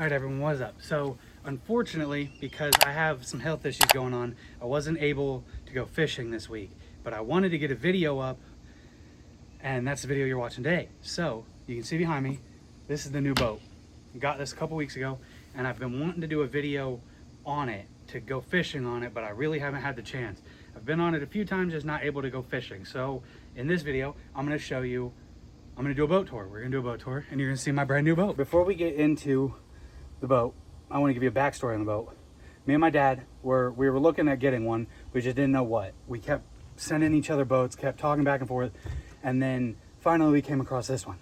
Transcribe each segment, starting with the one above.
All right, everyone, what's up? So unfortunately, because I have some health issues going on, I wasn't able to go fishing this week, but I wanted to get a video up, and that's the video you're watching today. So you can see behind me, this is the new boat. I got this a couple weeks ago, and I've been wanting to do a video on it, to go fishing on it, but I really haven't had the chance. I've been on it a few times, just not able to go fishing. So in this video, I'm gonna show you, I'm gonna do a boat tour. We're gonna do a boat tour, and you're gonna see my brand new boat. Before we get into the boat, I want to give you a backstory on the boat. Me and my dad we were looking at getting one. We just didn't know what. We kept sending each other boats, kept talking back and forth, and then finally we came across this one.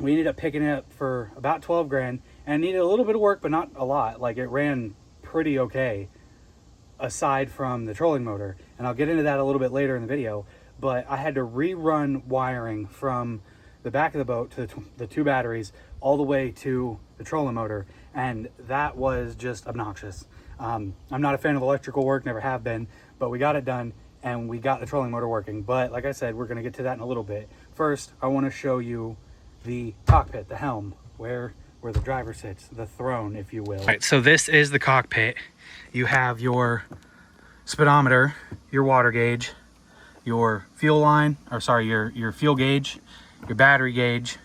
We ended up picking it up for about 12 grand, and it needed a little bit of work, but not a lot. Like, it ran pretty okay aside from the trolling motor, and I'll get into that a little bit later in the video. But I had to rerun wiring from the back of the boat to the two batteries all the way to the trolling motor, and that was just obnoxious. I'm not a fan of electrical work, never have been, but we got it done and we got the trolling motor working. But like I said, we're going to get to that in a little bit. First, I want to show you the cockpit, the helm, where the driver sits, the throne, if you will. All right, so this is the cockpit. You have your speedometer, your water gauge, your fuel line, or sorry, your fuel gauge, your battery gauge,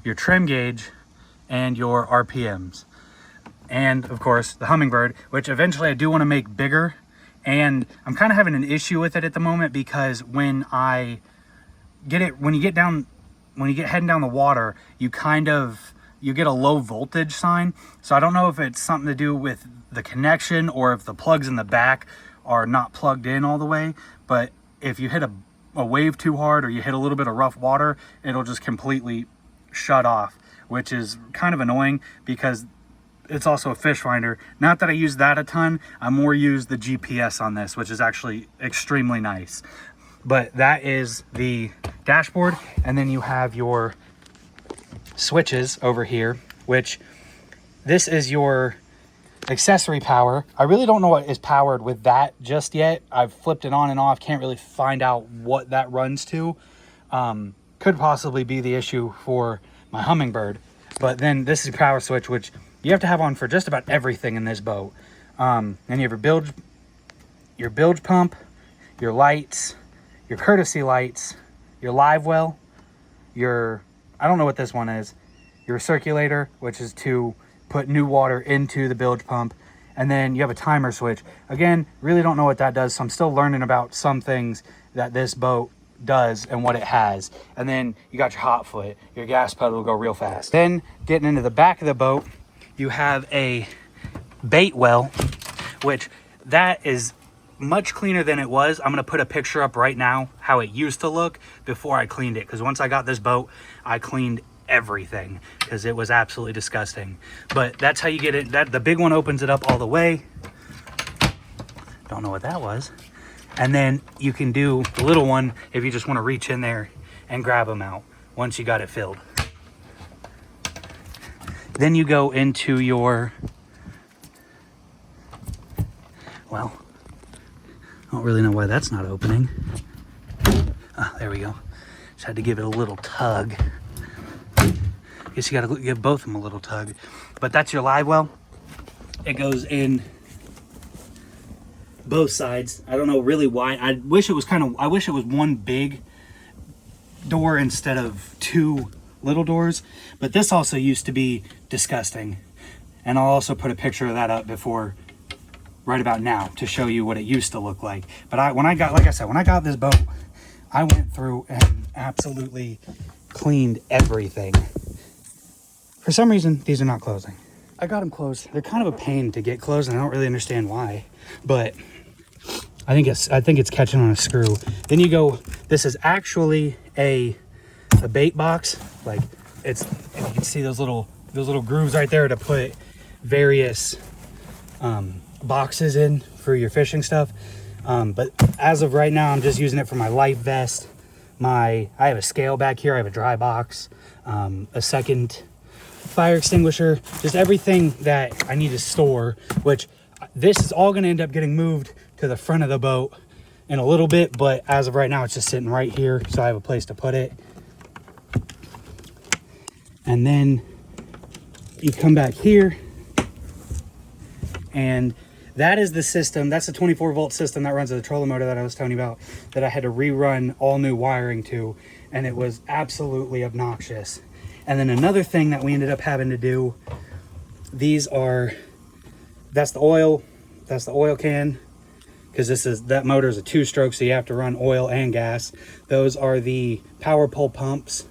your trim gauge, and your RPMs. And of course the Humminbird, which eventually I do want to make bigger, and I'm kind of having an issue with it at the moment because when you get heading down the water, you get a low voltage sign. So I don't know if it's something to do with the connection or if the plugs in the back are not plugged in all the way, but if you hit a wave too hard or you hit a little bit of rough water, it'll just completely shut off, which is kind of annoying because it's also a fish finder. Not that I use that a ton, I more use the GPS on this, which is actually extremely nice. But that is the dashboard, and then you have your switches over here, which this is your accessory power. I really don't know what is powered with that just yet. I've flipped it on and off, can't really find out what that runs to. Could possibly be the issue for my Humminbird. But then this is your power switch, which you have to have on for just about everything in this boat. Then you have your bilge pump, your lights, your courtesy lights, your live well, I don't know what this one is, your circulator, which is to put new water into the bilge pump, and then you have a timer switch. Again, really don't know what that does, so I'm still learning about some things that this boat does and what it has. And then you got your hot foot, your gas pedal will go real fast. Then getting into the back of the boat, you have a bait well, which that is much cleaner than it was. I'm going to put a picture up right now how it used to look before I cleaned it, because once I got this boat, I cleaned everything because it was absolutely disgusting. But that's how you get it. The big one opens it up all the way. Don't know what that was. And then you can do the little one if you just want to reach in there and grab them out once you got it filled. Then you go into your, well, I don't really know why that's not opening. Ah, there we go. Just had to give it a little tug. Guess you got to give both of them a little tug. But that's your live well. It goes in both sides. I don't know really why. I wish it was one big door instead of two little doors. But this also used to be disgusting. And I'll also put a picture of that up right about now to show you what it used to look like. But when I got this boat, I went through and absolutely cleaned everything. For some reason, these are not closing. I got them closed. They're kind of a pain to get closed, and I don't really understand why, but I think it's catching on a screw. Then you go, this is actually a bait box. Like, if you can see those little grooves right there to put various boxes in for your fishing stuff. But as of right now, I'm just using it for my life vest. I have a scale back here. I have a dry box, a second fire extinguisher, just everything that I need to store, which this is all going to end up getting moved to the front of the boat in a little bit, but as of right now, it's just sitting right here, so I have a place to put it. And then you come back here, and that is the system. That's the 24-volt system that runs the trolling motor that I was telling you about, that I had to rerun all new wiring to, and it was absolutely obnoxious. And then another thing that we ended up having to do, that's the oil can, because that motor is a 2-stroke, so you have to run oil and gas. Those are the power pole pumps,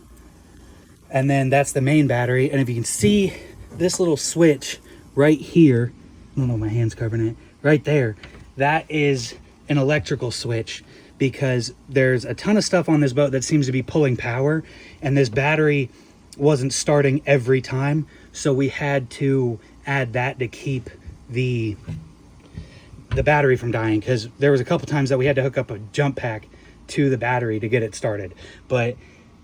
and then that's the main battery. And if you can see this little switch right here, I don't know if my hand's covering it, right there, that is an electrical switch, because there's a ton of stuff on this boat that seems to be pulling power, and this battery wasn't starting every time, so we had to add that to keep the battery from dying, because there was a couple times that we had to hook up a jump pack to the battery to get it started. But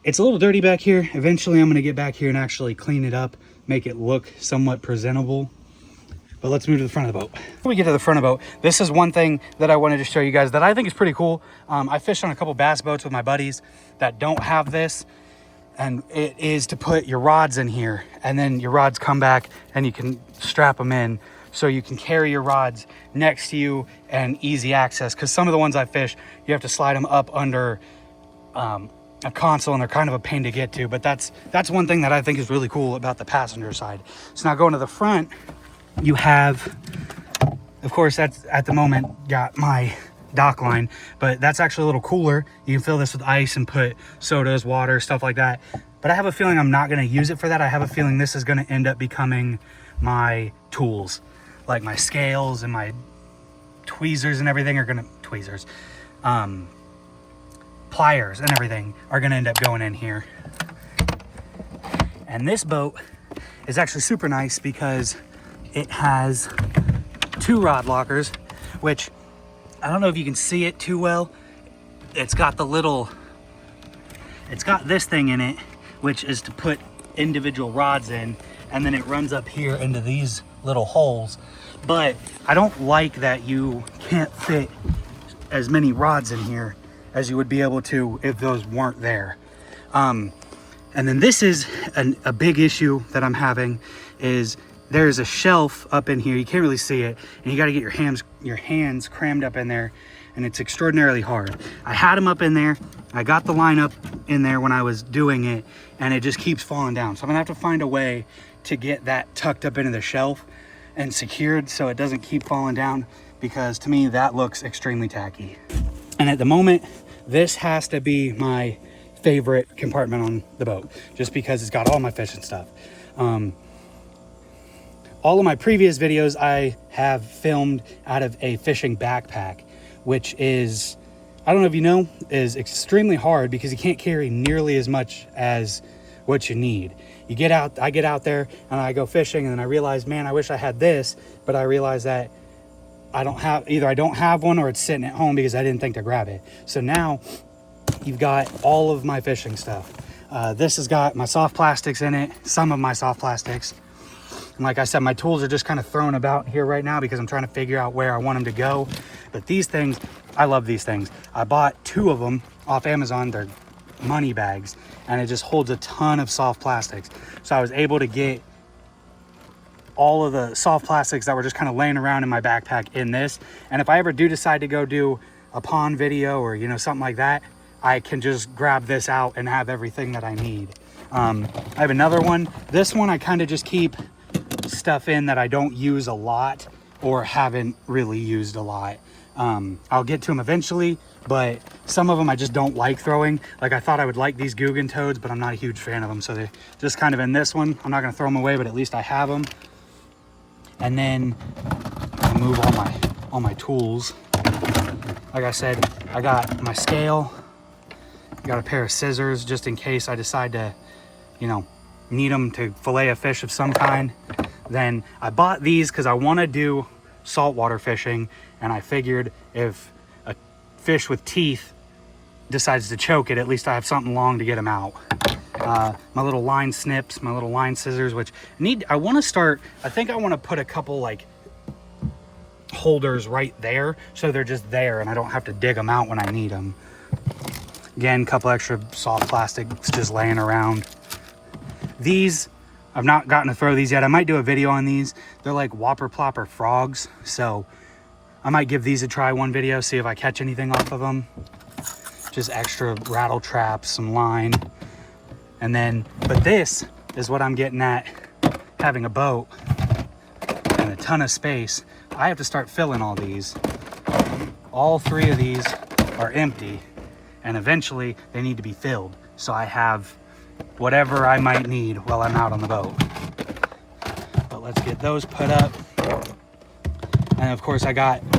it's a little dirty back here. Eventually I'm going to get back here and actually clean it up, make it look somewhat presentable. But let's move to the front of the boat. Before we get to the front of the boat, this is one thing that I wanted to show you guys that I think is pretty cool. I fished on a couple bass boats with my buddies that don't have this, and it is to put your rods in here, and then your rods come back and you can strap them in, so you can carry your rods next to you and easy access. Because some of the ones I fish, you have to slide them up under a console, and they're kind of a pain to get to. But that's one thing that I think is really cool about the passenger side. So now going to the front, you have, of course, that's at the moment got my dock line, but that's actually a little cooler. You can fill this with ice and put sodas, water, stuff like that. But I have a feeling I'm not going to use it for that. I have a feeling this is going to end up becoming my tools, like my scales and my tweezers and everything are gonna pliers and everything are gonna end up going in here. And this boat is actually super nice because it has 2 rod lockers, which I don't know if you can see it too well. It's got this thing in it, which is to put individual rods in, and then it runs up here into these little holes. But I don't like that you can't fit as many rods in here as you would be able to if those weren't there. And then this is a big issue that I'm having, is there's a shelf up in here. You can't really see it, and you got to get your hands crammed up in there, and it's extraordinarily hard. I had them up in there. I got the line up in there when I was doing it, and it just keeps falling down. So I'm gonna have to find a way to get that tucked up into the shelf and secured so it doesn't keep falling down, because to me that looks extremely tacky. And at the moment, this has to be my favorite compartment on the boat, just because it's got all my fishing stuff. All of my previous videos I have filmed out of a fishing backpack, which is, I don't know if you know, is extremely hard because you can't carry nearly as much as what you need. I get out there and I go fishing, and then I realize, man, I wish I had this, but I realize that I don't have one, or it's sitting at home because I didn't think to grab it. So now you've got all of my fishing stuff. This has got my soft plastics in it, some of my soft plastics. And like I said, my tools are just kind of thrown about here right now because I'm trying to figure out where I want them to go. But these things, I love these things. I bought 2 of them off Amazon. They're money bags, and it just holds a ton of soft plastics. So I was able to get all of the soft plastics that were just kind of laying around in my backpack in this. And if I ever do decide to go do a pond video or, you know, something like that, I can just grab this out and have everything that I need. I have another one. This one I kind of just keep stuff in that I don't use a lot or haven't really used a lot. I'll get to them eventually, but some of them I just don't like throwing. Like I thought I would like these Googan toads, but I'm not a huge fan of them. So they're just kind of in this one. I'm not gonna throw them away, but at least I have them. And then I move all my tools. Like I said, I got my scale, I got a pair of scissors just in case I decide to, you know, need them to fillet a fish of some kind. Then I bought these because I want to do saltwater fishing, and I figured if a fish with teeth decides to choke it, at least I have something long to get them out. My little line snips, my little line scissors, which I want to start, I think I want to put a couple like holders right there so they're just there and I don't have to dig them out when I need them. Again, a couple extra soft plastics just laying around. These I've not gotten to throw these yet. I might do a video on these. They're like whopper plopper frogs. So I might give these a try one video, see if I catch anything off of them. Just extra rattle traps, some line. And then, but this is what I'm getting at having a boat and a ton of space. I have to start filling all these. All 3 of these are empty, and eventually they need to be filled. So I have whatever I might need while I'm out on the boat. But let's get those put up. And of course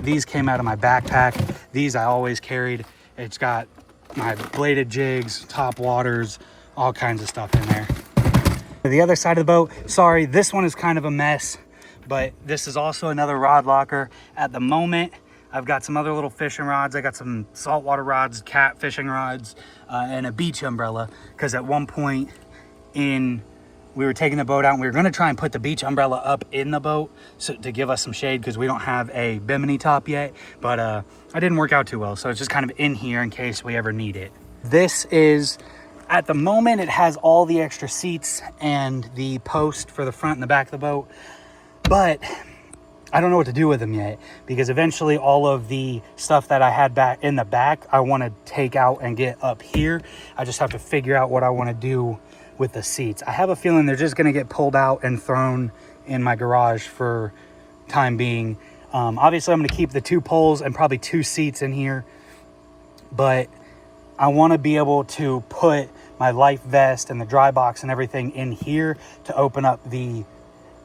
these came out of my backpack. These I always carried. It's got my bladed jigs, top waters, all kinds of stuff in there. The other side of the boat, sorry, this one is kind of a mess, but this is also another rod locker. At the moment, I've got some other little fishing rods. I got some saltwater rods, cat fishing rods, and a beach umbrella. Because at one point we were taking the boat out and we were going to try and put the beach umbrella up in the boat to give us some shade, because we don't have a bimini top yet. But I didn't work out too well, so it's just kind of in here in case we ever need it. This is, at the moment, it has all the extra seats and the post for the front and the back of the boat. But I don't know what to do with them yet, because eventually all of the stuff that I had back in the back, I want to take out and get up here. I just have to figure out what I want to do with the seats. I have a feeling they're just going to get pulled out and thrown in my garage for time being. Obviously, I'm going to keep the 2 poles and probably 2 seats in here, but I want to be able to put my life vest and the dry box and everything in here to open up the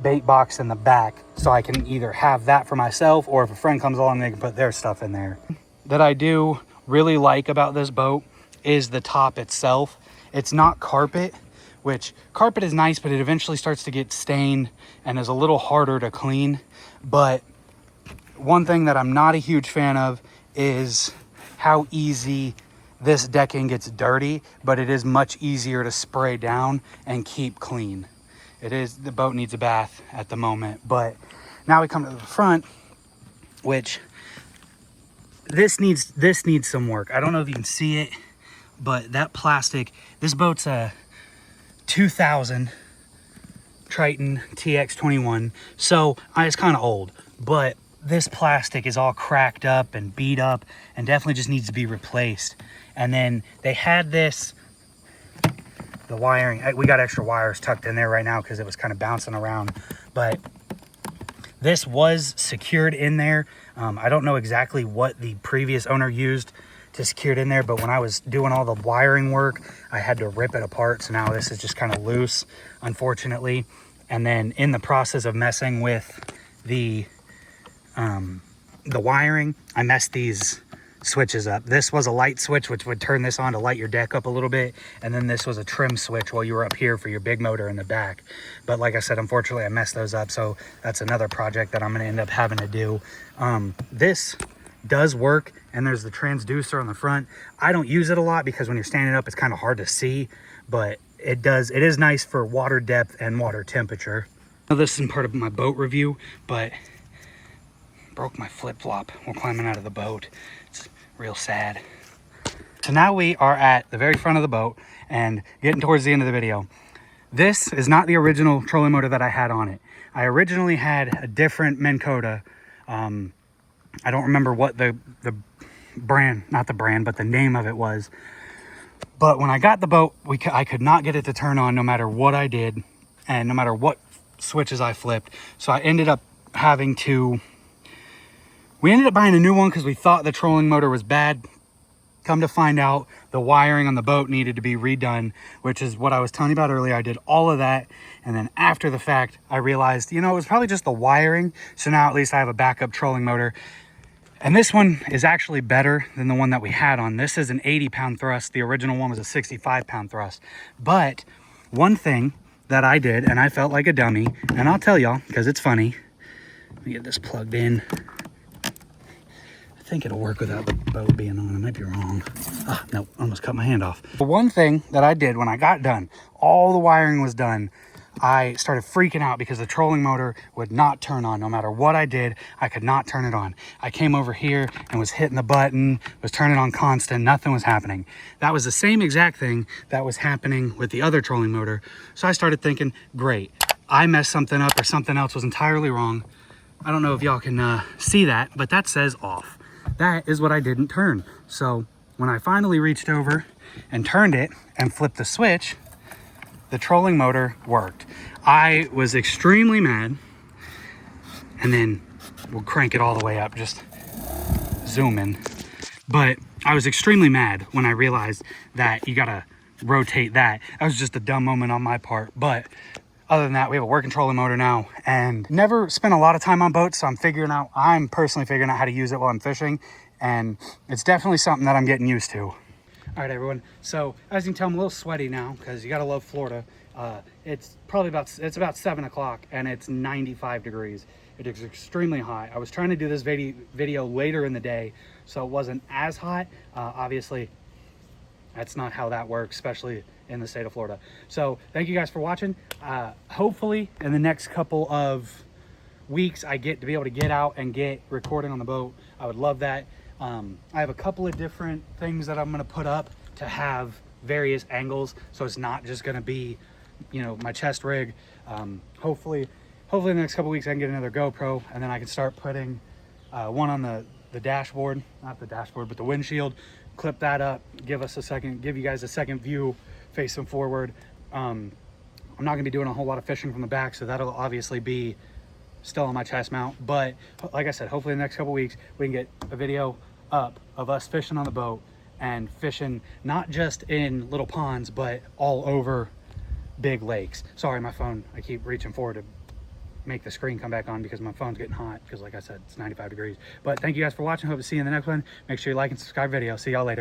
bait box in the back, so I can either have that for myself, or if a friend comes along, they can put their stuff in there. That I do really like about this boat is the top itself. It's not carpet, which carpet is nice, but it eventually starts to get stained and is a little harder to clean. But one thing that I'm not a huge fan of is how easy this decking gets dirty, but it is much easier to spray down and keep clean. It is, the boat needs a bath at the moment. But now we come to the front, which this needs some work. I don't know if you can see it, but that plastic, this boat's a 2000 Triton TX21, so it's kind of old, but this plastic is all cracked up and beat up and definitely just needs to be replaced. And then they had this, the wiring, we got extra wires tucked in there right now because it was kind of bouncing around, but this was secured in there. I don't know exactly what the previous owner used to secure it in there, but when I was doing all the wiring work, I had to rip it apart. So now this is just kind of loose, unfortunately. And then in the process of messing with the wiring, I messed these switches up. This was a light switch, which would turn this on to light your deck up a little bit, and then this was a trim switch while you were up here for your big motor in the back. But like I said, unfortunately I messed those up, so that's another project that I'm going to end up having to do. This does work, and there's the transducer on the front. I don't use it a lot because when you're standing up it's kind of hard to see, but it is nice for water depth and water temperature. Now, this isn't part of my boat review, but broke my flip-flop while climbing out of the boat. It's real sad. So now we are at the very front of the boat and getting towards the end of the video. This is not the original trolling motor that I had on it. I originally had a different Minn Kota. I don't remember what the brand, not the brand, but the name of it was. But when I got the boat, I could not get it to turn on no matter what I did and no matter what switches I flipped. So I ended up having to, we ended up buying a new one because we thought the trolling motor was bad. Come to find out, the wiring on the boat needed to be redone, which is what I was telling you about earlier. I did all of that, and then after the fact, I realized, you know, it was probably just the wiring. So now at least I have a backup trolling motor. And this one is actually better than the one that we had on. This is an 80-pound thrust. The original one was a 65-pound thrust. But one thing that I did, and I felt like a dummy, and I'll tell y'all because it's funny. Let me get this plugged in. I think it'll work without the boat being on. I might be wrong. Ah, no, almost cut my hand off. The one thing that I did when I got done, all the wiring was done. I started freaking out because the trolling motor would not turn on. No matter what I did, I could not turn it on. I came over here and was hitting the button, was turning on constant, nothing was happening. That was the same exact thing that was happening with the other trolling motor. So I started thinking, great, I messed something up or something else was entirely wrong. I don't know if y'all can see that, but that says off. That is what I didn't turn. So when I finally reached over and turned it and flipped the switch, the trolling motor worked. I was extremely mad, and then we'll crank it all the way up, just zoom in. But I was extremely mad when I realized that you gotta rotate that. That was just a dumb moment on my part, but other than that, we have a working trolling motor now, and never spent a lot of time on boats, so I'm personally figuring out how to use it while I'm fishing, and it's definitely something that I'm getting used to. All right, everyone. So as you can tell, I'm a little sweaty now because you gotta love Florida. It's about 7 o'clock and it's 95 degrees. It is extremely hot. I was trying to do this video later in the day, so it wasn't as hot. Obviously, that's not how that works, especially in the state of Florida. So thank you guys for watching. Hopefully in the next couple of weeks, I get to be able to get out and get recording on the boat. I would love that. I have a couple of different things that I'm going to put up to have various angles, so it's not just going to be, you know, my chest rig. Hopefully in the next couple of weeks I can get another GoPro, and then I can start putting one on the dashboard, not the dashboard, but the windshield. Clip that up, give you guys a second view facing forward. I'm not going to be doing a whole lot of fishing from the back, so that'll obviously be still on my chest mount. But like I said, hopefully in the next couple weeks we can get a video up of us fishing on the boat and fishing not just in little ponds but all over big lakes. Sorry, my phone, I keep reaching forward to make the screen come back on because my phone's getting hot because, like I said, it's 95 degrees. But thank you guys for watching. Hope to see you in the next one. Make sure you like and subscribe video. See y'all later.